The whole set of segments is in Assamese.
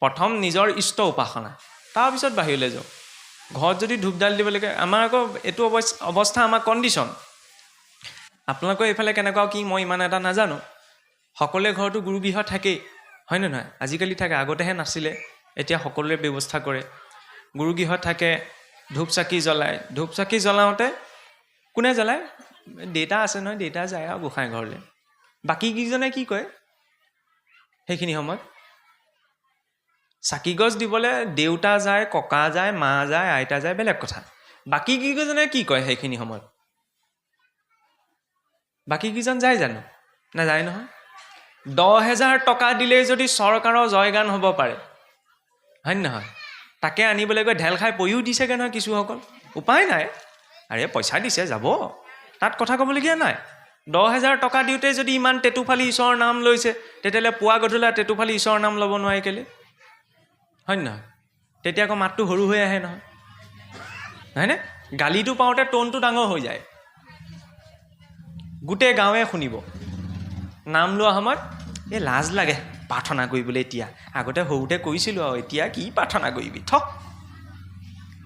প্ৰথম নিজৰ ইষ্ট উপাসনা, তাৰপিছত বাহিৰলৈ যাওক। ঘৰত যদি ধূপডাল দিব লাগে, আমাৰ আকৌ এইটো অৱস্থা আমাৰ কণ্ডিশ্যন। আপোনালোকৰ এইফালে কেনেকুৱা কি মই ইমান এটা নাজানো। সকলোৱে ঘৰতো গুৰুগৃহ থাকেই, হয় নে নহয়? আজিকালি থাকে, আগতেহে নাছিলে, এতিয়া সকলোৱে ব্যৱস্থা কৰে। গুৰুগৃহত থাকে, ধূপ চাকি জ্বলায়। ধূপ চাকি জ্বলাওঁতে কোনে জ্বলায়? দেউতা আছে নহয়, দেউতা যায় আৰু গোঁসাই ঘৰলৈ। বাকীকেইজনে কি কয় সেইখিনি সময়ত? চাকি গছ দিবলৈ দেউতা যায়, ককা যায়, মা যায়, আইতা যায়, বেলেগ কথা। বাকীকেইজনে কি কয় সেইখিনি সময়ত? বাকীকেইজন যায় জানো? নাযায় নহয়। 10,000 টকা দিলেই যদি চৰকাৰৰ জয়গান হ'ব পাৰে, হয় নহয়? তাকে আনিবলৈ গৈ ঢেল খাই পৰিও দিছেগৈ নহয় কিছুসকল। উপায় নাই, আৰে পইচা দিছে যাব, তাত কথা ক'বলগীয়া নাই। 10,000 টকা দিওঁতে যদি ইমান টেটুফালি ঈশ্বৰৰ নাম লৈছে, তেতিয়াহ'লে পুৱা গধূলা টেটুফালি ঈশ্বৰৰ নাম ল'ব নোৱাৰি কেলে? হয় নহয়? তেতিয়া আকৌ মাতটো সৰু হৈ আহে নহয়, হয়নে? গালিটো পাওঁতে টোনটো ডাঙৰ হৈ যায়, গোটেই গাঁৱে শুনিব। নাম লোৱা সময়ত এই লাজ লাগে প্ৰাৰ্থনা কৰিবলৈ। এতিয়া আগতে সৰুতে কৰিছিলোঁ আৰু এতিয়া কি প্ৰাৰ্থনা কৰিবি, থক।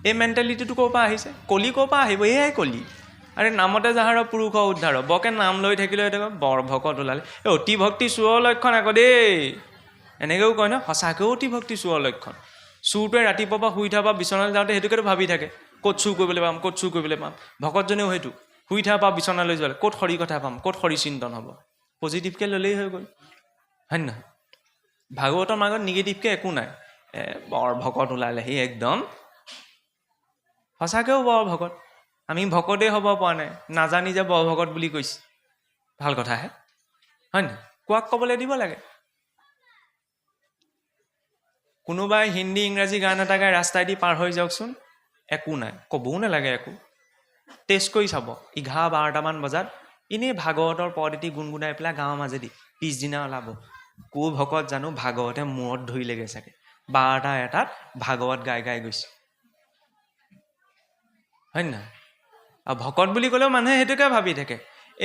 এই মেণ্টেলিটিটো ক'ৰ পৰা আহিছে? কলি ক'ৰ পৰা আহিব? এয়াই কলি। আৰে নামতে যাহাৰ পুৰুষ উদ্ধাৰ, বৰকে নাম লৈ থাকিলে বৰ ভকত ওলালে। এই অতি ভক্তি চোৰৰ লক্ষণ আকৌ দেই, এনেকৈও কয় ন? সঁচাকৈও অতি ভক্তি চোৰৰ লক্ষণ। চোৰটোৱে ৰাতিপুৱাৰ পৰা শুই থকা বিচনালৈ যাওঁতে সেইটোকেতো ভাবি থাকে, ক'ত চুৰ কৰিবলৈ পাম, ক'ত চুৰ কৰিবলৈ পাম। ভকতজনেও সেইটো শুই থকা পৰা বিচনালৈ যোৱালে ক'ত হৰি কথা পাম, ক'ত হৰি চিন্তন হ'ব। পজিটিভকৈ ল'লেই হৈ গ'ল, হয় নহয়? ভাগৱতৰ মাজত নিগেটিভকৈ একো নাই। বৰ ভকত ওলালে সি একদম সঁচাকৈও বৰ ভকত। আমি ভকতেই হ'ব পৰা নাই, নাজানি যে বৰ ভকত বুলি কৈছে। ভাল কথাহে, হয় নহয়? কোৱাক ক'বলৈ দিব লাগে। কোনোবাই হিন্দী ইংৰাজী গান এটা গাই ৰাস্তাইদি পাৰ হৈ যাওকচোন, একো নাই, ক'বও নালাগে একো। টেষ্ট কৰি চাব 11-12টামান বজাত এনেই ভাগৱতৰ পদ এটি গুণগুণাই পেলাই গাঁৱৰ মাজেদি পিছদিনা ওলাব। ক'ৰ ভকত জানো ভাগৱতে মূৰত ধৰিলেগৈ চাগে, 12টা-1টাত ভাগৱত গাই গাই গৈছে, হয় নহয়? আৰু ভকত বুলি ক'লেও মানুহে সেইটোকে ভাবি থাকে,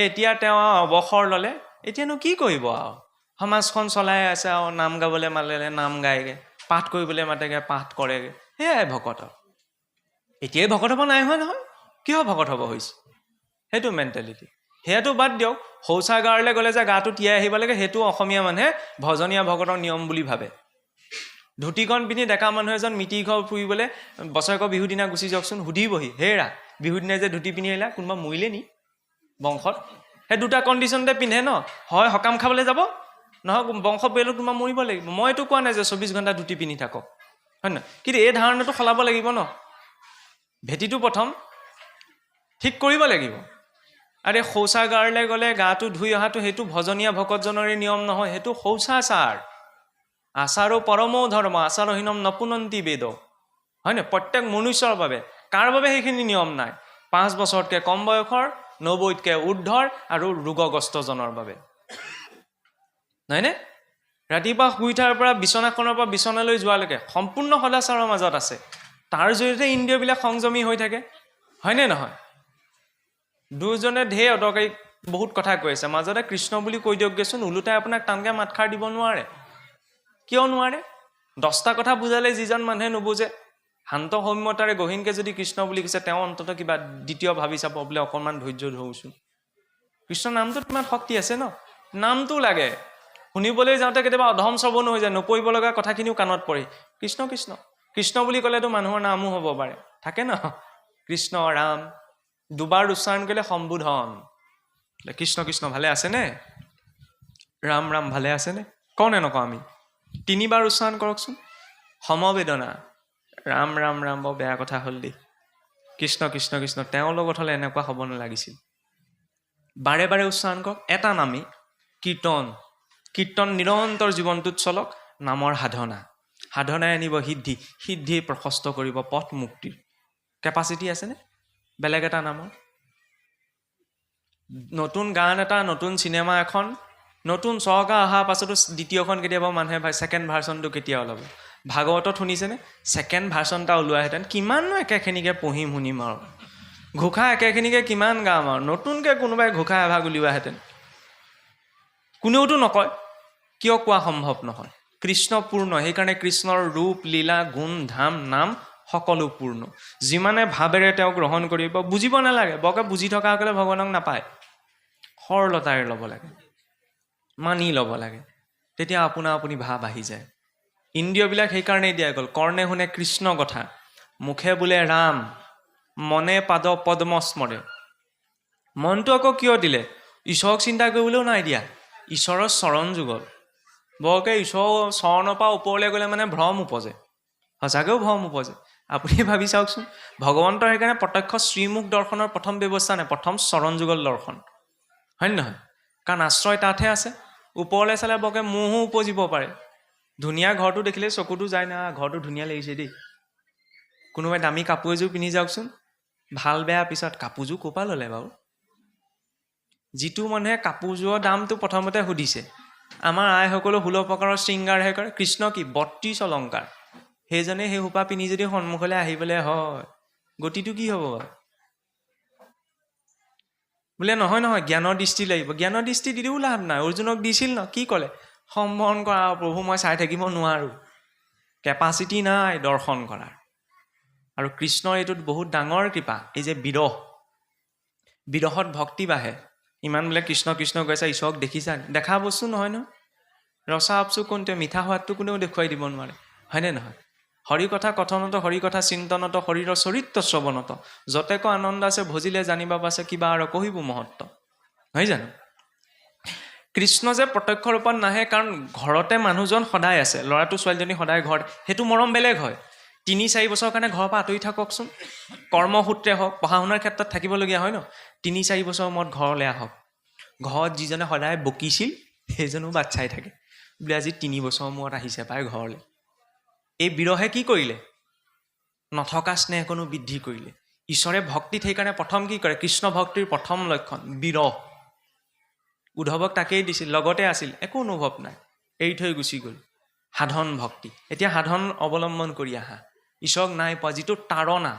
এতিয়া তেওঁ অৱসৰ ল'লে, এতিয়ানো কি কৰিব আৰু? সমাজখন চলাই আছে আৰু নাম গাবলৈ মাতিলে নাম গায়গে, পাঠ কৰিবলৈ মাতেগে পাঠ কৰেগে, সেয়াই ভকত। এতিয়াই ভকত হ'ব নাই হোৱা নহয়, কিয় ভকত হ'ব হৈছে? সেইটো মেণ্টেলিটি। সেয়াটো বাদ দিয়ক, শৌচাগাৰলৈ গ'লে যে গাটো তিয়াই আহিব লাগে, সেইটো অসমীয়া মানুহে ভজনীয়া ভকতৰ নিয়ম বুলি ভাবে। ধুতিখন পিন্ধি ডেকা মানুহ এজন মিতিৰ ঘৰ ফুৰিবলৈ বছৰেকৰ বিহুৰ দিনা গুচি যাওকচোন, সুধিবহি, হেৰা বিহুৰ দিনা যে ধুতি পিন্ধি আহিলা, কোনোবা মৰিলে নি বংশত? সেই দুটা কণ্ডিশ্যনতে পিন্ধে ন, হয় সকাম খাবলৈ যাব, নহয় বংশ পৰিয়ালত কোনোবা মৰিব লাগিব। মই এইটো কোৱা নাই যে 24 ঘণ্টা ধুতি পিন্ধি থাকক, হয় নহয়? কিন্তু এই ধাৰণাটো সলাব লাগিব ন, ভেটিটো প্ৰথম ঠিক কৰিব লাগিব। আৰে শৌচাগাৰলৈ গ'লে গাটো ধুই অহাটো সেইটো ভজনীয়া ভকতজনৰে নিয়ম নহয়, সেইটো শৌচাচাৰ। আচাৰো পৰমো ধৰ্ম আচাৰহীনম নপুনন্তি বেদ, হয় নহয়? প্ৰত্যেক মনুষ্যৰ বাবে। কাৰ বাবে সেইখিনি নিয়ম নাই? 5 বছৰতকৈ কম বয়সৰ, 90তকৈ ঊৰ্ধৰ আৰু ৰোগগ্ৰস্তজনৰ বাবে, নহয়নে? ৰাতিপুৱা শুই উঠাৰ পৰা বিচনাখনৰ পৰা বিচনালৈ যোৱালৈকে সম্পূৰ্ণ সদাচাৰৰ মাজত আছে। তাৰ জৰিয়তে ইন্দ্ৰিয়বিলাক সংযমী হৈ থাকে, হয়নে নহয়? দুজনে ঢেৰ অদৰকাৰী বহুত কথা কৈ আছে, মাজতে কৃষ্ণ বুলি কৈ দিয়কগৈচোন, ওলোটাই আপোনাক টানকৈ মাতষাৰ দিব নোৱাৰে। কিয় নোৱাৰে? 10টা কথা বুজালে যিজন মানুহে নুবুজে, শান্ত সৌম্যতাৰে গহীনকৈ যদি কৃষ্ণ বুলি কৈছে, তেওঁ অন্তত কিবা দ্বিতীয় ভাবি চাব, বোলে অকণমান ধৈৰ্য ধৰোচোন। কৃষ্ণ নামটোত ইমান শক্তি আছে ন, নামটো লাগে। শুনিবলৈ যাওঁতে কেতিয়াবা অধম শ্ৰৱণ হৈ যায়, নপৰিব লগা কথাখিনিও কাণত পৰে। কৃষ্ণ কৃষ্ণ কৃষ্ণ বুলি ক'লেতো মানুহৰ নামো হ'ব পাৰে, থাকে ন, কৃষ্ণ ৰাম, দুবাৰ উচ্চাৰণ কৰিলে সম্বোধন। কৃষ্ণ কৃষ্ণ ভালে আছেনে? ৰাম ৰাম ভালে আছেনে? কওঁ নে নকওঁ আমি? 3বাৰ উচ্চাৰণ কৰকচোন, সমবেদনা, ৰাম ৰাম ৰাম, বৰ বেয়া কথা হ'ল দেই। কৃষ্ণ কৃষ্ণ কৃষ্ণ, তেওঁৰ লগত হ'লে এনেকুৱা হ'ব নালাগিছিল। বাৰে বাৰে উচ্চাৰণ কৰক, এটা নামেই। কীৰ্তন, কীৰ্তন নিৰন্তৰ জীৱনটোত চলক। নামৰ সাধনা, সাধনাই আনিব সিদ্ধি, সিদ্ধি প্ৰশস্ত কৰিব পথ মুক্তিৰ। কেপাচিটি আছেনে বেলেগ এটা নামৰ? নতুন গান এটা, নতুন চিনেমা এখন, নতুন চৰকাৰ অহাৰ পাছতো দ্বিতীয়খন কেতিয়াবা মানুহে ছেকেণ্ড ভাৰ্চনটো কেতিয়া ওলাব? ভাগৱতত শুনিছেনে? ছেকেণ্ড ভাৰ্চন এটা ওলোৱাহেঁতেন কিমাননো একেখিনিকে পঢ়িম শুনিম আৰু, ঘোষা একেখিনিকে কিমান গাম আৰু, নতুনকৈ কোনোবাই ঘোষা এভাগ উলিওৱাহেঁতেন। কোনেওতো নকয়, কিয় কোৱা সম্ভৱ নহয়? কৃষ্ণ পূৰ্ণ, সেইকাৰণে কৃষ্ণৰ ৰূপ লীলা গুণ ধাম নাম সকলো পূৰ্ণ। যিমানে ভাৱেৰে তেওঁ গ্ৰহণ কৰিব, বুজিব নালাগে, বৰকে বুজি থকাসকলে ভগৱানক নাপায়। সৰলতাৰে ল'ব লাগে, মানি ল'ব লাগে, তেতিয়া আপোনা আপুনি ভাৱ আহি যায়। ইন্দ্ৰিয়বিলাক সেইকাৰণেই দিয়া গ'ল, কৰ্ণে শুনে কৃষ্ণ কথা, মুখে বোলে ৰাম, মনে পাদ পদ্ম স্মৰে। মনটো আকৌ কিয় দিলে? ঈশ্বৰক চিন্তা কৰিবলৈও নাই দিয়া, ঈশ্বৰৰ চৰণ যুগল। বৰকে ঈশ্বৰৰ চৰণৰ পৰা ওপৰলৈ গ'লে মানে ভ্ৰম উপজে, সঁচাকৈও ভ্ৰম উপজে। আপুনি ভাবি চাওকচোন, ভগৱন্তৰ সেইকাৰণে প্ৰত্যক্ষ শ্ৰীমুখ দৰ্শনৰ প্ৰথম ব্যৱস্থা নাই, প্ৰথম চৰণ যুগল দৰ্শন, হয় নে নহয়? কাৰণ আশ্ৰয় তাতহে আছে। ওপৰলৈ চালে বৰকে মোহো উপজিব পাৰে। ধুনীয়া ঘৰটো দেখিলে চকুটো যায় না, ঘৰটো ধুনীয়া লাগিছে দেই। কোনোবাই দামী কাপোৰ এযোৰ পিন্ধি যাওকচোন, ভাল বেয়া পিছত কাপোৰযোৰ ক'ৰ পৰা ল'লে বাৰু? যিটো মানুহে কাপোৰযোৰৰ দামটো প্ৰথমতে সুধিছে, আমাৰ আইসকলেও 16 প্ৰকাৰৰ শৃংগাৰহে কৰে। কৃষ্ণ কি 32 অলংকাৰ, সেইজনে সেই সোপা পিন্ধি যদি সন্মুখলৈ আহিবলৈ হয়, গতিটো কি হ'ব বাৰু? বোলে নহয় নহয়, জ্ঞানৰ দৃষ্টি লাগিব। জ্ঞানৰ দৃষ্টি দিলেও লাভ নাই। অৰ্জুনক দিছিল ন, কি ক'লে? সম্বৰণ কৰা প্ৰভু, মই চাই থাকিব নোৱাৰোঁ, কেপাচিটি নাই দৰ্শন কৰাৰ। আৰু কৃষ্ণৰ এইটোত বহুত ডাঙৰ কৃপা, এই যে বিৰহত ভক্তি বাঢ়ে। ইমান বোলে কৃষ্ণ কৃষ্ণ কৈছে, ঈশ্বৰক দেখিছা? দেখা বস্তু নহয় ন। ৰচা আপচু কোনটোৱে, মিঠা সোৱাদটো কোনেও দেখুৱাই দিব নোৱাৰে, হয়নে নহয়? হৰি কথা কথনত, হৰি কথা চিন্তনত, শৰীৰৰ চৰিত্ৰ শ্ৰৱণত, যতেক আনন্দ আছে ভজিলে জানিবা পাছে, কিবা আৰু কহিব মহত্ব, নহয় জানো? কৃষ্ণ যে প্ৰত্যক্ষ ৰূপত নাহে, কাৰণ ঘৰতে মানুহজন সদায় আছে, ল'ৰাটো ছোৱালীজনী সদায় ঘৰত, সেইটো মৰম বেলেগ হয়। 3-4 বছৰৰ কাৰণে ঘৰৰ পৰা আঁতৰি থাককচোন, কৰ্মসূত্ৰে হওক, পঢ়া শুনাৰ ক্ষেত্ৰত থাকিবলগীয়া হয় ন, 3-4 বছৰৰ মূৰত ঘৰলৈ আহক। ঘৰত যিজনে সদায় বকিছিল, সেইজনো বাট চাই থাকে, বোলে আজি 3 বছৰৰ মূৰত আহিছে পাই ঘৰলৈ। এই বিৰহে কি কৰিলে? নথকা স্নেহকণো বৃদ্ধি কৰিলে। ঈশ্বৰে ভক্তিত সেইকাৰণে প্ৰথম কি কৰে? কৃষ্ণ ভক্তিৰ প্ৰথম লক্ষণ বিৰহ। উদ্ধৱক তাকেই দিছিল, লগতে আছিল, একো অনুভৱ নাই, এৰি থৈ গুচি গ'ল। সাধন ভক্তি। এতিয়া সাধন অৱলম্বন কৰি আহা, ঈশ্বৰক নাই পোৱা, যিটো তাৰণা।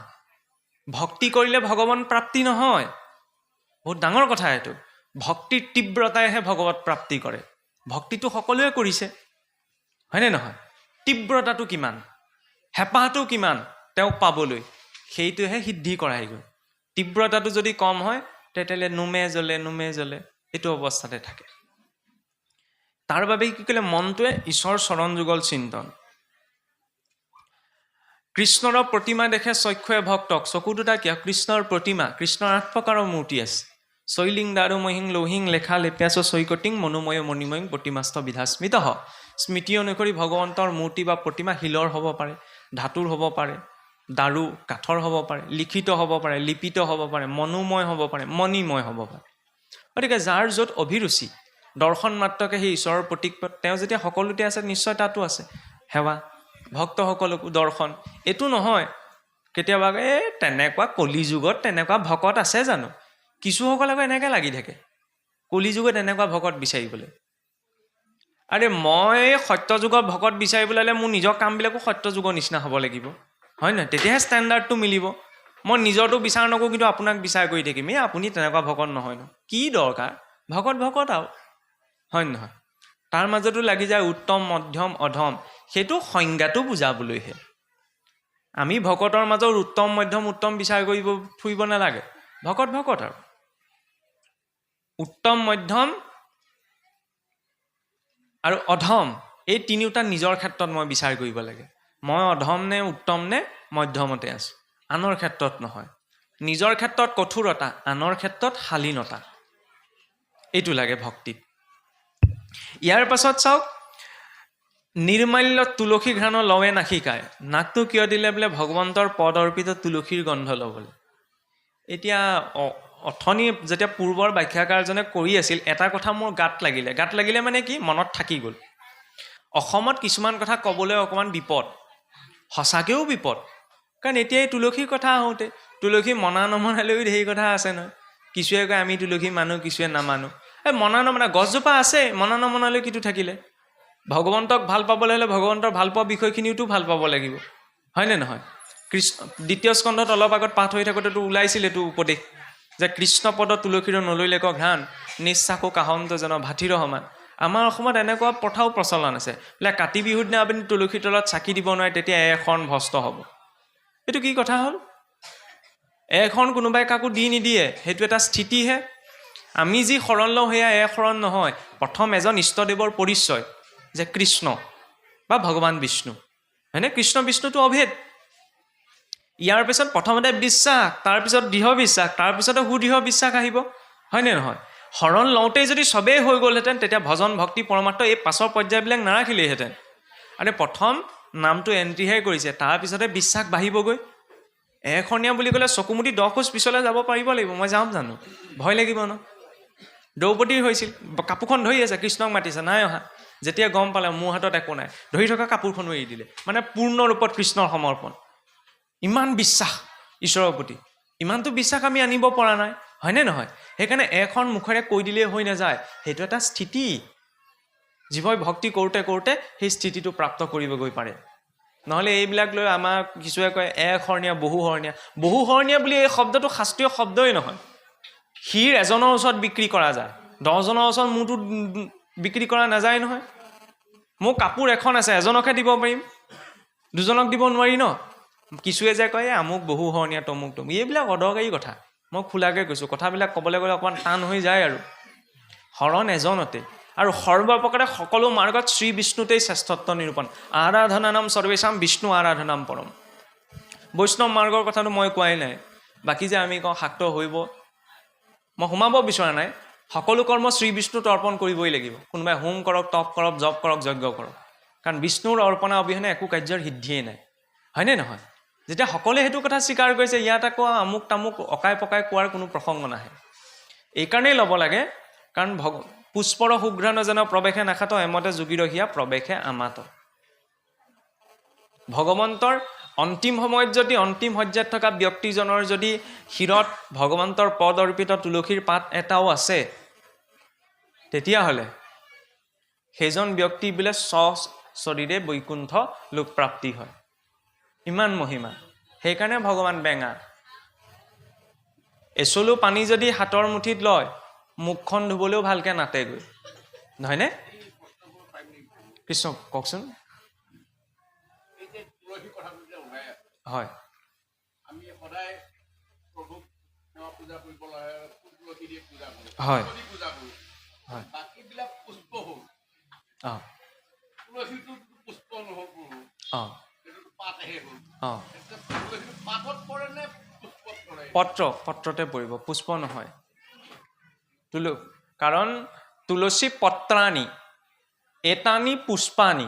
ভক্তি কৰিলে ভগৱান প্ৰাপ্তি নহয়, বহুত ডাঙৰ কথা এইটো। ভক্তিৰ তীব্ৰতাইহে ভগৱত প্ৰাপ্তি কৰে। ভক্তিটো সকলোৱে কৰিছে, হয়নে নহয়? তীব্ৰতাটো কিমান, হেঁপাহটো কিমান তেওঁক পাবলৈ, সেইটোহে সিদ্ধি কৰাই গৈ। তীব্ৰতাটো যদি কম হয়, তেতিয়াহ'লে নুমে জ্বলে এইটো অৱস্থাতে থাকে। তাৰ বাবে কি কৰিলে? মনটোৱে ঈশ্বৰ চৰণ যুগল চিন্তন। কৃষ্ণৰ প্ৰতিমা দেখে চক্ষুৱে ভক্তক, চকু দুটা কিয়? কৃষ্ণৰ প্ৰতিমা। কৃষ্ণৰ 8 প্ৰকাৰৰ মূৰ্তি আছে। শৈলিং দাৰু মহিং লৌহিং লেখা লেপ্যাছ চৈকটিং মনোময় মণিময়ং প্ৰতিমাস্থ বিধাস্মিত। স্মৃতি অনুসৰি ভগৱন্তৰ মূৰ্তি বা প্ৰতিমা শিলৰ হ'ব পাৰে, ধাতুৰ হ'ব পাৰে, দাৰু কাঠৰ হ'ব পাৰে, লিখিত হ'ব পাৰে, লিপিত হ'ব পাৰে, মনোময় হ'ব পাৰে, মণিময় হ'ব পাৰে। গতিকে যাৰ য'ত অভিৰুচি, দৰ্শন মাত্ৰকে সেই ঈশ্বৰৰ প্ৰতীক, তেওঁ যেতিয়া সকলোতে আছে, নিশ্চয় তাতো আছে সেৱা, ভক্তসকলকো দৰ্শন। এইটো নহয় কেতিয়াবা তেনেকুৱা কলিযুগত তেনেকুৱা ভকত আছে জানো? কিছুসকল আকৌ এনেকৈ লাগি থাকে কলিযুগত এনেকুৱা ভকত বিচাৰিবলৈ। আৰে মই সত্যযুগৰ ভকত বিচাৰিবলৈ হ'লে মোৰ নিজৰ কামবিলাকো সত্যযুগৰ নিচিনা হ'ব লাগিব, হয় নহয়? তেতিয়াহে ষ্টেণ্ডাৰ্ডটো মিলিব। মই নিজৰটো বিচাৰ নকৰোঁ, কিন্তু আপোনাক বিচাৰ কৰি থাকিম, আপুনি তেনেকুৱা ভকত নহয় ন, কি দৰকাৰ? ভকত আৰু, হয় নহয়? তাৰ মাজতো লাগি যায় উত্তম মধ্যম অধম, সেইটো সংজ্ঞাটো বুজাবলৈহে। আমি ভকতৰ মাজৰ উত্তম মধ্যম উত্তম বিচাৰ কৰিব ফুৰিব নালাগে। ভকত আৰু উত্তম মধ্যম আৰু অধম, এই তিনিওটা নিজৰ ক্ষেত্ৰত মই বিচাৰ কৰিব লাগে। মই অধম নে উত্তম নে মধ্যমতে আছোঁ, আনৰ ক্ষেত্ৰত নহয়। নিজৰ ক্ষেত্ৰত কঠোৰতা, আনৰ ক্ষেত্ৰত শালীনতা, এইটো লাগে ভক্তিত। ইয়াৰ পাছত চাওক, নিৰ্মাল্য তুলসী ঘ্ৰাণ লৱে নাসিকায়। নাকটো কিয় দিলে? বোলে ভগৱন্তৰ পদ অৰ্পিত তুলসীৰ গন্ধ ল'বলৈ। এতিয়া অথনি যেতিয়া পূৰ্বৰ ব্যাখ্যাকাৰজনে কৰি আছিল, এটা কথা মোৰ গাত লাগিলে মানে কি, মনত থাকি গ'ল। অসমত কিছুমান কথা ক'বলৈ অকণমান বিপদ, সঁচাকৈও বিপদ। কাৰণ এতিয়া এই তুলসীৰ কথা আহোঁতে, তুলসী মনা নমনালৈও ধেৰ কথা আছে নহয়। কিছুৱে কয় আমি তুলসী মানুহ, কিছুৱে নামানো। মনা নমনা গছজোপা আছে, মনা নমনালৈ কিটো থাকিলে? ভগৱন্তক ভাল পাবলৈ হ'লে ভগৱন্তৰ ভাল পোৱা বিষয়খিনিওতো ভাল পাব লাগিব, হয়নে নহয়? কৃষ্ণ 2য় স্কন্ধত অলপ আগত পাঠ হৈ থাকোঁতেতো ওলাইছিল এইটো উপদেশ, যে কৃষ্ণ পদ তুলসীৰ নলৈলে ক ঘ্ৰাণ, নিশ্চাকো কাহন্ত যেন ভাতিৰ সমান। আমাৰ অসমত এনেকুৱা প্ৰথাও প্ৰচলন আছে বোলে কাতি বিহুৰ দিনা আপুনি তুলসীৰ তলত চাকি দিব নোৱাৰে, তেতিয়া এখন ভস্ত হ'ব। এইটো কি কথা হ'ল? এখন কোনোবাই কাকো দি নিদিয়ে, সেইটো এটা স্থিতিহে। আমি যি শৰণ লওঁ সেয়া শৰণ নহয়। প্ৰথম এজন ইষ্টদেৱৰ পৰিচয় যে কৃষ্ণ বা ভগৱান বিষ্ণু, হয়নে? কৃষ্ণ বিষ্ণুটো অভেদ। ইয়াৰ পিছত প্ৰথমতে বিশ্বাস, তাৰপিছত দৃঢ় বিশ্বাস, তাৰপিছতে সুদৃঢ় বিশ্বাস আহিব, হয়নে নহয়? শৰণ লওঁতেই যদি চবেই হৈ গ'লহেঁতেন, তেতিয়া ভজন ভক্তি পৰমাৰ্থ এই পাছৰ পৰ্যায়বিলাক নাৰাখিলেইহেঁতেন। আৰু প্ৰথম নামটো এণ্ট্ৰিহে কৰিছে, তাৰপিছতে বিশ্বাস বাঢ়িবগৈ। এখনীয়া বুলি ক'লে চকুমুটি 10 খোজ পিছলৈ যাব পাৰিব লাগিব। মই যাম জানো? ভয় লাগিব ন। দ্ৰৌপদীৰ হৈছিল, কাপোৰখন ধৰি আছে, কৃষ্ণক মাতিছে, নাই অহা। যেতিয়া গম পালে মোৰ হাতত একো নাই, ধৰি থকা কাপোৰখনো এৰি দিলে। মানে পূৰ্ণ ৰূপত কৃষ্ণৰ সমৰ্পণ। ইমান বিশ্বাস ঈশ্বৰৰ প্ৰতি, ইমানটো বিশ্বাস আমি আনিব পৰা নাই, হয়নে নহয়? সেইকাৰণে এখন মুখেৰে কৈ দিলেই হৈ নাযায়, সেইটো এটা স্থিতি। জীৱই ভক্তি কৰোঁতে কৰোঁতে সেই স্থিতিটো প্ৰাপ্ত কৰিবগৈ পাৰে। নহ'লে এইবিলাক লৈ আমাক কিছুৱে কয় এশৰণীয়া বহুশৰণীয়া। বহুশৰণীয়া বুলি এই শব্দটো শাস্ত্ৰীয় শব্দই নহয়। ক্ষীৰ এজনৰ ওচৰত বিক্ৰী কৰা যায়, 10জনৰ ওচৰত মোৰতো বিক্ৰী কৰা নাযায় নহয়। মোৰ কাপোৰ এখন আছে, এজনকহে দিব পাৰিম, 2জনক দিব নোৱাৰি ন। কিছুৱে যে কয় আমুক বহুশৰণীয়া তমুক তমুক, এইবিলাক অদৰকাৰী কথা। মই খোলাকৈ কৈছোঁ, কথাবিলাক ক'বলৈ গ'লে অকণমান টান হৈ যায়। আৰু শৰণ এজনতে, আৰু সৰ্বপ্ৰকাৰে সকলো মাৰ্গত শ্ৰী বিষ্ণুতেই শ্ৰেষ্ঠত্ব নিৰূপণ। আৰাধনা নাম সৰ্বেশাম বিষ্ণু আৰাধনাম পৰম। বৈষ্ণৱ মাৰ্গৰ কথাটো মই কোৱাই নাই। বাকী যে আমি কওঁ শাক্ত হৈব, মই সোমাব বিচৰা নাই। সকলো কৰ্ম শ্ৰী বিষ্ণুত অৰ্পণ কৰিবই লাগিব। কোনোবাই হোম কৰক, তপ কৰক, জপ কৰক, যজ্ঞ কৰক, কাৰণ বিষ্ণুৰ অৰ্পণা অবিহনে একো কাৰ্যৰ সিদ্ধিয়েই নাই, হয়নে নহয়? যেতিয়া সকলোৱে সেইটো কথা স্বীকাৰ কৰিছে, ইয়াত আকৌ আমুক তামুক অকাই পকাই কোৱাৰ কোনো প্ৰসংগ নাহে। এইকাৰণেই ল'ব লাগে, কাৰণ পুষ্পৰ শুঘ্ৰাণ যেন প্ৰৱেশে নাখাত, এমতে যোগী ৰহিয়া প্ৰৱেশে আমাত। ভগৱন্তৰ অন্তিম সময়ত যদি অন্তিম সজ্জাত থকা ব্যক্তিজনৰ যদি শিৰত ভগৱন্তৰ পদ অৰ্পিত তুলসীৰ পাত এটাও আছে, তেতিয়াহ'লে সেইজন ব্যক্তি বোলে সশৰীৰে বৈকুণ্ঠ লোকপ্ৰাপ্তি হয়। ইমান মহিমা। সেইকাৰণে ভগৱান বেঙা। এচলু পানী যদি হাতৰ মুঠিত লয়, মুখখন ধুবলৈও ভালকৈ নাটেগৈ, নহয়নে? কৃষ্ণ কওকচোন। হয়, হয়, হয়, অঁ, অঁ, অঁ, পত্ৰতে পৰিব, পুষ্প নহয়। কাৰণ তুলসী পত্ৰাণি এতানি পুষ্পানি,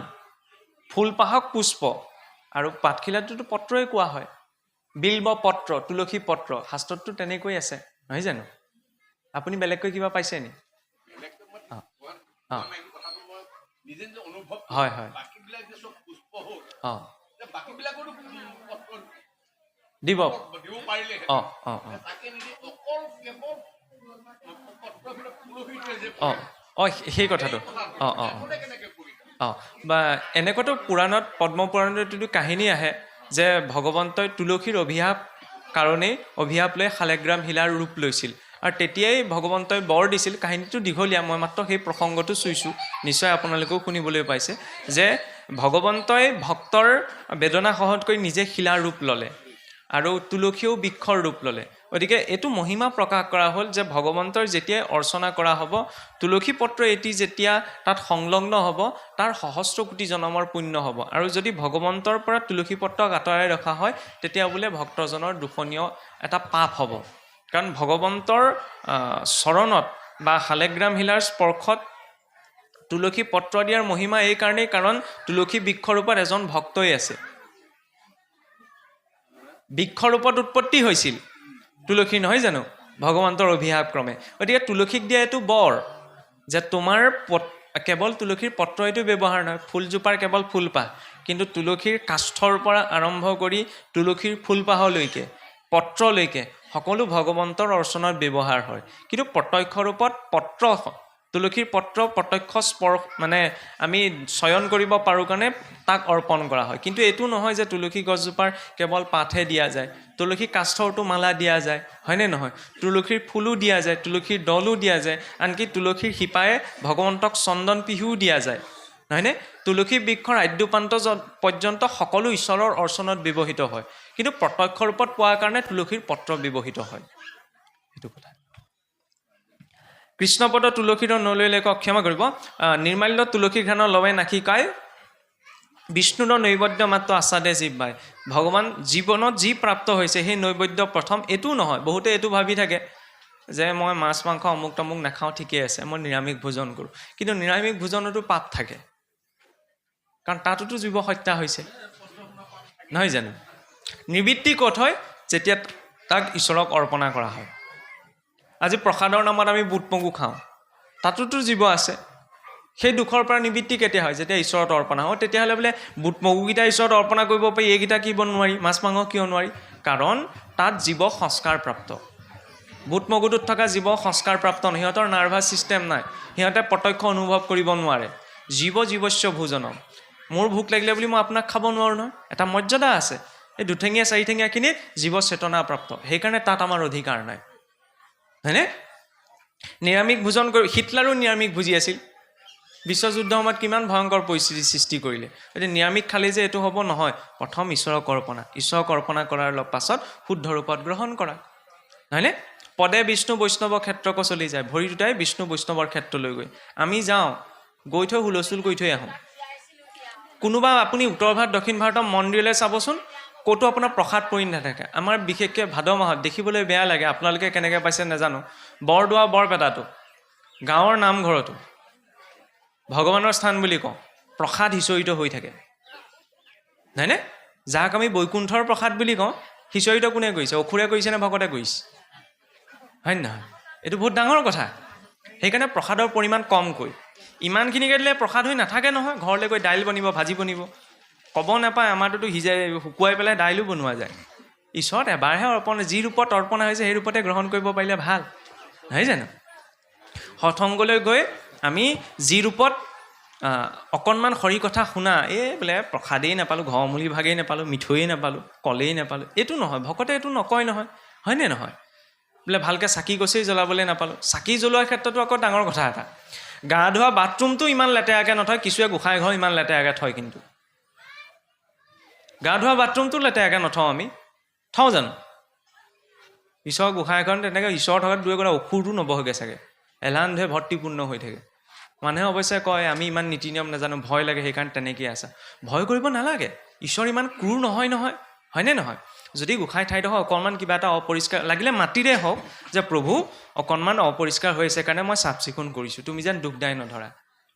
ফুলপাহক পুষ্প, আৰু পাতখিলাটোতো পত্ৰই কোৱা হয়। বিল্ব পত্ৰ, তুলসী পত্ৰ, শাস্ত্ৰতটো তেনেকৈ আছে, নহয় জানো? আপুনি বেলেগকৈ কিবা পাইছে নি? হয়, হয়, অঁ, দিব, অঁ, অঁ, অঁ, অঁ, অঁ, সেই কথাটো, অঁ, অঁ, অঁ, বা এনেকুৱাতো পুৰাণত, পদ্মপুৰাণতো কাহিনী আহে যে ভগৱন্তই তুলসীৰ অভিশাপ কাৰণেই অভিশাপ লৈ শালেগ্ৰাম শিলাৰ ৰূপ লৈছিল, আৰু তেতিয়াই ভগৱন্তই বৰ দিছিল। কাহিনীটো দীঘলীয়া, মই মাত্ৰ সেই প্ৰসংগটো চুইছোঁ, নিশ্চয় আপোনালোকেও শুনিবলৈ পাইছে যে ভগৱন্তই ভক্তৰ বেদনা সহজ কৰি নিজে শিলাৰ ৰূপ ল'লে, আৰু তুলসীও বৃক্ষৰ ৰূপ ল'লে। গতিকে এইটো মহিমা প্ৰকাশ কৰা হ'ল যে ভগৱন্তৰ যেতিয়াই অৰ্চনা কৰা হ'ব, তুলসী পত্ৰ এটি যেতিয়া তাত সংলগ্ন হ'ব, তাৰ সহস্ৰ কোটি জনমৰ পুণ্য হ'ব। আৰু যদি ভগৱন্তৰ পৰা তুলসী পত্ৰক আঁতৰাই ৰখা হয়, তেতিয়া বোলে ভক্তজনৰ দূষণীয় এটা পাপ হ'ব। কাৰণ ভগৱন্তৰ চৰণত বা শালেগ্ৰাম শিলাৰ স্পৰ্শত তুলসী পত্ৰ দিয়াৰ মহিমা এই কাৰণেই, কাৰণ তুলসী বৃক্ষৰূপত এজন ভক্তই আছে। বৃক্ষৰূপত উৎপত্তি হৈছিল তুলসী, নহয় জানো? ভগৱন্তৰ অভিশাপ ক্ৰমে। গতিকে তুলসীক দিয়া এইটো বৰ যে তোমাৰ কেৱল তুলসীৰ পত্ৰ এইটো ব্যৱহাৰ নহয়, ফুলজোপাৰ কেৱল ফুলপাহ, কিন্তু তুলসীৰ কাষ্ঠৰ পৰা আৰম্ভ কৰি তুলসীৰ ফুলপাহলৈকে, পত্ৰলৈকে সকলো ভগৱন্তৰ অৰ্চনাত ব্যৱহাৰ হয়। কিন্তু প্ৰত্যক্ষ ৰূপত পত্ৰ তুলসীৰ পত্ৰ প্ৰত্যক্ষ স্পৰ্শ মানে আমি চয়ন কৰিব পাৰোঁ কাৰণে তাক অৰ্পণ কৰা হয়। কিন্তু এইটো নহয় যে তুলসী গছজোপাৰ কেৱল পাতহে দিয়া যায়, তুলসী কাষ্ঠৰটো মালা দিয়া যায়, হয়নে নহয়? তুলসীৰ ফুলো দিয়া যায়, তুলসীৰ দলো দিয়া যায়, আনকি তুলসীৰ শিপায়ে ভগৱন্তক চন্দন পিহুও দিয়া যায়, নহয়নে? তুলসী বৃক্ষৰ আদ্যপান্ত পৰ্যন্ত সকলো ঈশ্বৰৰ অৰ্চনত ব্যৱহৃত হয়, কিন্তু প্ৰত্যক্ষ ৰূপত পোৱাৰ কাৰণে তুলসীৰ পত্ৰ ব্যৱহৃত হয়। সেইটো কথা। কৃষ্ণপদ তুলসীৰ নলৈলে ক্ষমা কৰিব, নিৰ্মাল্য তুলসী ঘানৰ লৱে নাখিকাই বিষ্ণুৰ নৈবদ্য মাত্ৰ আচাদে জিব্বাই। ভগৱান জীৱনত যি প্ৰাপ্ত হৈছে সেই নৈবদ্য প্ৰথম এইটো নহয়। বহুতে এইটো ভাবি থাকে যে মই মাছ মাংস অমুক তমুক নাখাওঁ, ঠিকেই আছে, মই নিৰামিষ ভোজন কৰোঁ। কিন্তু নিৰামিষ ভোজনতো পাপ থাকে, কাৰণ তাতোতো জীৱ হত্যা হৈছে, নহয় জানো? নিবৃত্তি ক'ত হয়? যেতিয়া তাক ঈশ্বৰক অৰ্পণা কৰা হয়। আজি প্ৰসাদৰ নামত আমি বুট মগু খাওঁ, তাতোতো জীৱ আছে। সেই দুখৰ পৰা নিবৃত্তি কেতিয়া হয়? যেতিয়া ঈশ্বৰত অৰ্পণা হয়। তেতিয়াহ'লে বোলে বুট মগুকেইটা ঈশ্বৰত অৰ্পণা কৰিব পাৰি, এইকেইটা কিব নোৱাৰি, মাছ মাংস কিয় নোৱাৰি? কাৰণ তাত জীৱ সংস্কাৰপ্ৰাপ্ত। বুট মগুটোত থকা জীৱ সংস্কাৰপ্ৰাপ্ত নহয়, সিহঁতৰ নাৰ্ভাছ ছিষ্টেম নাই, সিহঁতে প্ৰত্যক্ষ অনুভৱ কৰিব নোৱাৰে। জীৱস্য ভোজনম, মোৰ ভোক লাগিলে বুলি মই আপোনাক খাব নোৱাৰোঁ নহয়, এটা মৰ্যাদা আছে। এই দুঠেঙীয়া চাৰিঠেঙীয়াখিনিত জীৱ চেতনাপ্ৰাপ্ত, সেইকাৰণে তাত আমাৰ অধিকাৰ নাই, হয়নে? নিৰামিষ ভোজন কৰি হিটলাৰো নিৰামিষ ভোজি আছিল। বিশ্বযুদ্ধৰ সময়ত কিমান ভয়ংকৰ পৰিস্থিতি সৃষ্টি কৰিলে। গতিকে নিৰামিষ খালে যে এইটো হ'ব নহয়, প্ৰথম ঈশ্বৰক অৰ্পণা কৰাৰ পাছত শুদ্ধ ৰূপত গ্ৰহণ কৰা, হয়নে? পদে বিষ্ণু বৈষ্ণৱ ক্ষেত্ৰকো চলি যায়, ভৰি দুটাই বিষ্ণু বৈষ্ণৱৰ ক্ষেত্ৰলৈ গৈ আমি যাওঁ, গৈ থৈ হুলস্থুল কৰি থৈ আহোঁ। কোনোবা আপুনি উত্তৰ ভাৰত দক্ষিণ ভাৰতৰ মন্দিৰলৈ চাবচোন, ক'তো আপোনাৰ প্ৰসাদ পৰি নাথাকে। আমাৰ বিশেষকৈ ভাদ মাহত দেখিবলৈ বেয়া লাগে, আপোনালোকে কেনেকৈ পাইছে নাজানো, বৰদোৱা বৰপেটাটো গাঁৱৰ নামঘৰতো ভগৱানৰ স্থান বুলি কওঁ, প্ৰসাদ সিঁচৰিত হৈ থাকে, হয়নে? যাক আমি বৈকুণ্ঠৰ প্ৰসাদ বুলি কওঁ, সিঁচৰিত কোনে কৰিছে? অসুৰে কৰিছে নে ভকতে কৰিছে? হয় নহয়? এইটো বহুত ডাঙৰ কথা। সেইকাৰণে প্ৰসাদৰ পৰিমাণ কমকৈ, ইমানখিনিকে দিলে প্ৰসাদ হৈ নাথাকে নহয়। ঘৰলৈ গৈ দাইল বনিব, ভাজি বনিব, ক'ব নাপায়। আমাৰটোতো সিজাই শুকুৱাই পেলাই দাইলো বনোৱা যায়। ঈশ্বৰত এবাৰহে অৰ্পণ, যি ৰূপত অৰ্পণা হৈছে সেই ৰূপতে গ্ৰহণ কৰিব পাৰিলে ভাল, নহয় জানো? সৎসংগলৈ গৈ আমি যি ৰূপত অকণমান হৰি কথা শুনা, বোলে প্ৰসাদেই নাপালোঁ, ঘৰমূলি ভাগেই নাপালোঁ, মিঠৈয়ে নাপালোঁ, কলেই নাপালোঁ, এইটো নহয়। ভকতে এইটো নকয় নহয়, হয়নে নহয়? বোলে ভালকৈ চাকি গছেই জ্বলাবলৈ নাপালোঁ, চাকি জ্বলোৱাৰ ক্ষেত্ৰতো আকৌ ডাঙৰ কথা এটা। গা ধোৱা বাথৰুমটো ইমান লেতেৰাকৈ নথয়, কিছুৱে গোঁসাই ঘৰ ইমান লেতেৰাকৈ থয়। কিন্তু গা ধোৱা বাথৰুমটো লেতেৰাকৈ নথওঁ, আমি থওঁ জানো? ঈশ্বৰৰ গোঁসাই ঘৰ তেনেকৈ ঈশ্বৰৰ থকাত দুই এগৰা অসুৰটো নবহেগৈ চাগে, এলান ধুৱে ভৰ্তিপূৰ্ণ হৈ থাকে। মানুহে অৱশ্যে কয় আমি ইমান নীতি নিয়ম নাজানো, ভয় লাগে, সেইকাৰণে তেনেকেই আছে। ভয় কৰিব নালাগে, ঈশ্বৰ ইমান ক্ৰূৰ নহয়, হয়নে নহয়? যদি গোঁসাই ঠাইডোখৰ অকণমান কিবা এটা অপৰিষ্কাৰ লাগিলে মাটিৰে হওক, যে প্ৰভু অকণমান অপৰিষ্কাৰ হৈ আছে কাৰণে মই চাফ চিকুণ কৰিছোঁ, তুমি যেন দুখ দাই নধৰা।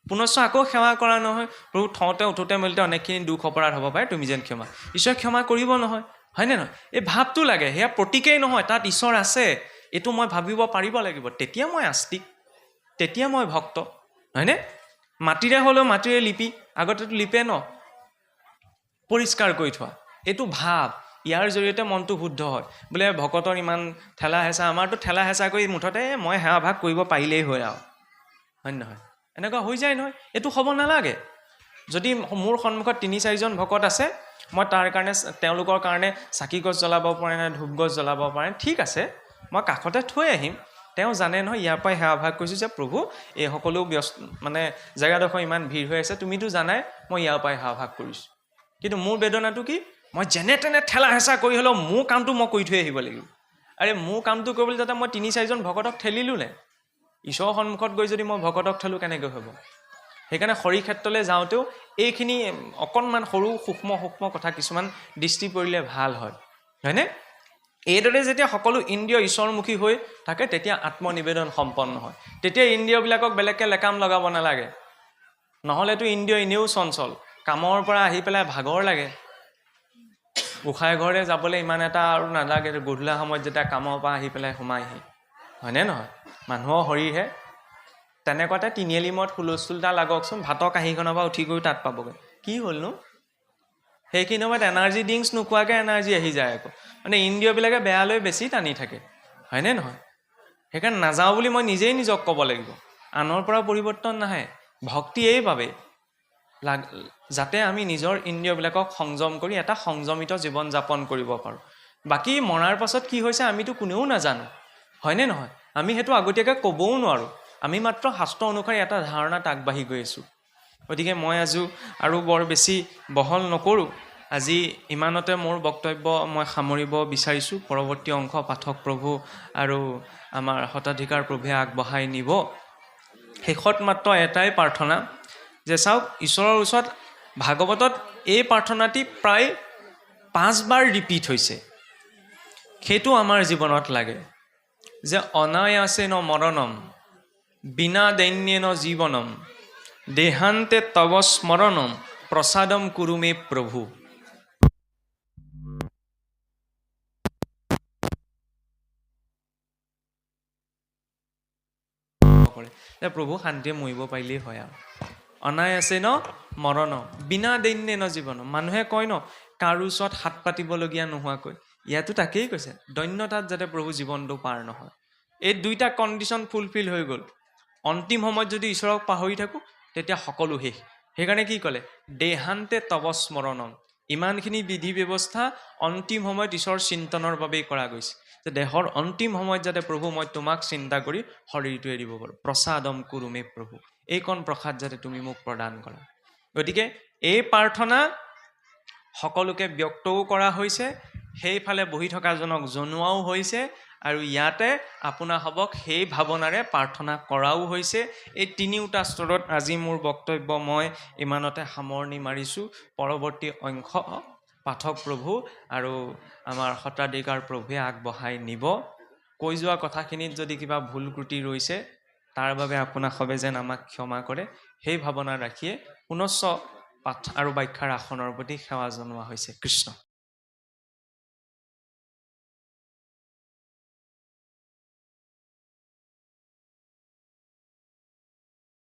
পুনশ্চ আকৌ সেৱা কৰা নহয়, প্ৰভু থওঁতে উঠোঁতে মেলোতে অনেকখিনি দুখ অপৰাধ হ'ব পাৰে, তুমি যেন ক্ষমা। ঈশ্বৰে ক্ষমা কৰিব নহয়, হয়নে নহয়? এই ভাৱটো লাগে, সেয়া প্ৰতীকেই নহয়, তাত ঈশ্বৰ আছে এইটো মই ভাবিব পাৰিব লাগিব। তেতিয়া মই আস্তিক, তেতিয়া মই ভক্ত, হয়নে? মাটিৰে হ'লেও মাটিৰে লিপি, আগতেতো লিপে ন, পৰিষ্কাৰ কৰি থোৱা, এইটো ভাৱ। ইয়াৰ জৰিয়তে মনটো শুদ্ধ হয়। বোলে ভকতৰ ইমান ঠেলা হেঁচা, আমাৰতো ঠেলা হেঁচা কৰি মুঠতে মই সেৱা ভাগ কৰিব পাৰিলেই হয় আৰু, হয় নহয়? এনেকুৱা হৈ যায় নহয়, এইটো হ'ব নালাগে। যদি মোৰ সন্মুখত ৩-৪জন ভকত আছে, মই তাৰ কাৰণে তেওঁলোকৰ কাৰণে চাকি গছ জ্বলাব পাৰে নে ধূপ গছ জ্বলাব পাৰে, ঠিক আছে, মই কাষতে থৈ আহিম। তেওঁ জানে নহয় ইয়াৰ পৰাই সেৱা ভাগ কৰিছোঁ যে প্ৰভু এই সকলো মানে জেগাডোখৰ ইমান ভিৰ হৈ আছে, তুমিতো জানাই মই ইয়াৰ পৰাই সেৱা ভাগ কৰিছোঁ। কিন্তু মোৰ বেদনাটো কি? মই যেনে তেনে ঠেলা হেঁচা কৰি হ'লেও মোৰ কামটো মই কৰি থৈ আহিব লাগিব। আৰে মোৰ কামটো কৰিবলৈ যাতে মই ৩-৪জন ভকতক ঠেলিলোঁ নে? ঈশ্বৰৰ সন্মুখত গৈ যদি মই ভকতক ঠেলোঁ কেনেকৈ হ'ব? সেইকাৰণে হৰি ক্ষেত্ৰলৈ যাওঁতেও এইখিনি অকণমান সৰু সূক্ষ্ম কথা কিছুমান দৃষ্টি পৰিলে ভাল হয়, হয়নে? এইদৰে যেতিয়া সকলো ইন্দ্ৰিয় ঈশ্বৰমুখী হৈ থাকে, তেতিয়া আত্মনিবেদন সম্পন্ন হয়। তেতিয়া ইন্দ্ৰিয়বিলাকক বেলেগকৈ লেকাম লগাব নালাগে, নহ'লেতো ইন্দ্ৰিয় এনেও চঞ্চল, কামৰ পৰা আহি পেলাই ভাগৰ লাগে। গোঁসাই ঘৰলৈ যাবলৈ ইমান এটা আৰু নালাগে, গধূলা সময়ত যেতিয়া কামৰ পৰা আহি পেলাই সোমাইহি, হয়নে নহয়? মানুহৰ শৰীৰহে তেনেকুৱাতে তিনিআলি মূৰত হুলস্থুলটা লাগকচোন, ভাতৰ কাঁহীখনৰ পৰা উঠি গৈ তাত পাবগৈ, কি হ'লনো? সেইখিনি সময়ত এনাৰ্জি ড্ৰিংকছ নোখোৱাকৈ এনাৰ্জি আহি যায় আকৌ, মানে ইন্দ্ৰিয়বিলাকে বেয়ালৈ বেছি টানি থাকে, হয়নে নহয়? সেইকাৰণে নাযাওঁ বুলি মই নিজেই নিজক ক'ব লাগিব, আনৰ পৰা পৰিৱৰ্তন নাহে। ভক্তি এইবাবে যাতে আমি নিজৰ ইন্দ্ৰিয়বিলাকক সংযম কৰি এটা সংযমিত জীৱন যাপন কৰিব পাৰোঁ। বাকী মৰাৰ পাছত কি হৈছে আমিতো কোনেও নাজানো, হয়নে নহয়? আমি সেইটো আগতীয়াকৈ ক'বও নোৱাৰোঁ। আমি মাত্ৰ শাস্ত্ৰ অনুসাৰে এটা ধাৰণাত আগবাঢ়ি গৈ আছোঁ। গতিকে মই আজি আৰু বৰ বেছি বহল নকৰোঁ। আজি ইমানতে মোৰ বক্তব্য মই সামৰিব বিচাৰিছোঁ। পৰৱৰ্তী অংশ পাঠক প্ৰভু আৰু আমাৰ শতাধিকাৰ প্ৰভুৱে আগবঢ়াই নিব। শেষত মাত্ৰ এটাই প্ৰাৰ্থনা যে চাওক, ঈশ্বৰৰ ওচৰত ভাগৱতত এই প্ৰাৰ্থনাটি প্ৰায় 5 বাৰ ৰিপিট হৈছে। সেইটো আমাৰ জীৱনত লাগে যে অনায়াসেন মৰণম বিনা দৈন্যেন জীৱনম দেহান্তে তব স্মৰণম প্ৰসাদম কুৰু মে প্ৰভু। প্ৰভু শান্তিয়ে মৰিব পাৰিলেই হয় আৰু অনায়াসেন মৰণম বিনা দৈন্যেন জীৱনম। মানুহে কয় ন কাৰো ওচৰত হাত পাতিবলগীয়া নোহোৱাকৈ, ইয়াতো তাকেই কৈছে, দৈন্যতাত যাতে প্ৰভু জীৱনটো পাৰ নহয়। এই দুইটা কণ্ডিশ্যন ফুলফিল হৈ গ'ল। অন্তিম সময়ত যদি ঈশ্বৰক পাহৰি থাকোঁ তেতিয়া সকলো শেষ। সেইকাৰণে কি ক'লে? দেহান্তে তব স্মৰণম। ইমানখিনি বিধি ব্যৱস্থা অন্তিম সময়ত ঈশ্বৰ চিন্তনৰ বাবেই কৰা গৈছে, যে দেহৰ অন্তিম সময়ত যাতে প্ৰভু মই তোমাক চিন্তা কৰি শৰীৰটো এৰিব পাৰোঁ। প্ৰসাদম কুৰু মে প্ৰভু, এইকণ প্ৰসাদ যাতে তুমি মোক প্ৰদান কৰা। গতিকে এই প্ৰাৰ্থনা সকলোকে ব্যক্তও কৰা হৈছে, সেইফালে বহি থকাজনক জনোৱাও হৈছে, আৰু ইয়াতে আপোনাসৱক সেই ভাৱনাৰে প্ৰাৰ্থনা কৰাও হৈছে। এই তিনিওটা স্তৰত আজি মোৰ বক্তব্য মই ইমানতে সামৰণি মাৰিছোঁ। পৰৱৰ্তী অংশ পাঠক প্ৰভু আৰু আমাৰ শতাধিকাৰ প্ৰভুৱে আগবঢ়াই নিব। কৈ যোৱা কথাখিনিত যদি কিবা ভুল ত্ৰুটি ৰৈছে তাৰ বাবে আপোনাসৱে যেন আমাক ক্ষমা কৰে, সেই ভাৱনা ৰাখিয়ে পুনশ্চ পাঠ আৰু ব্যাখ্যাৰ আসনৰ প্ৰতি সেৱা জনোৱা হৈছে। কৃষ্ণ।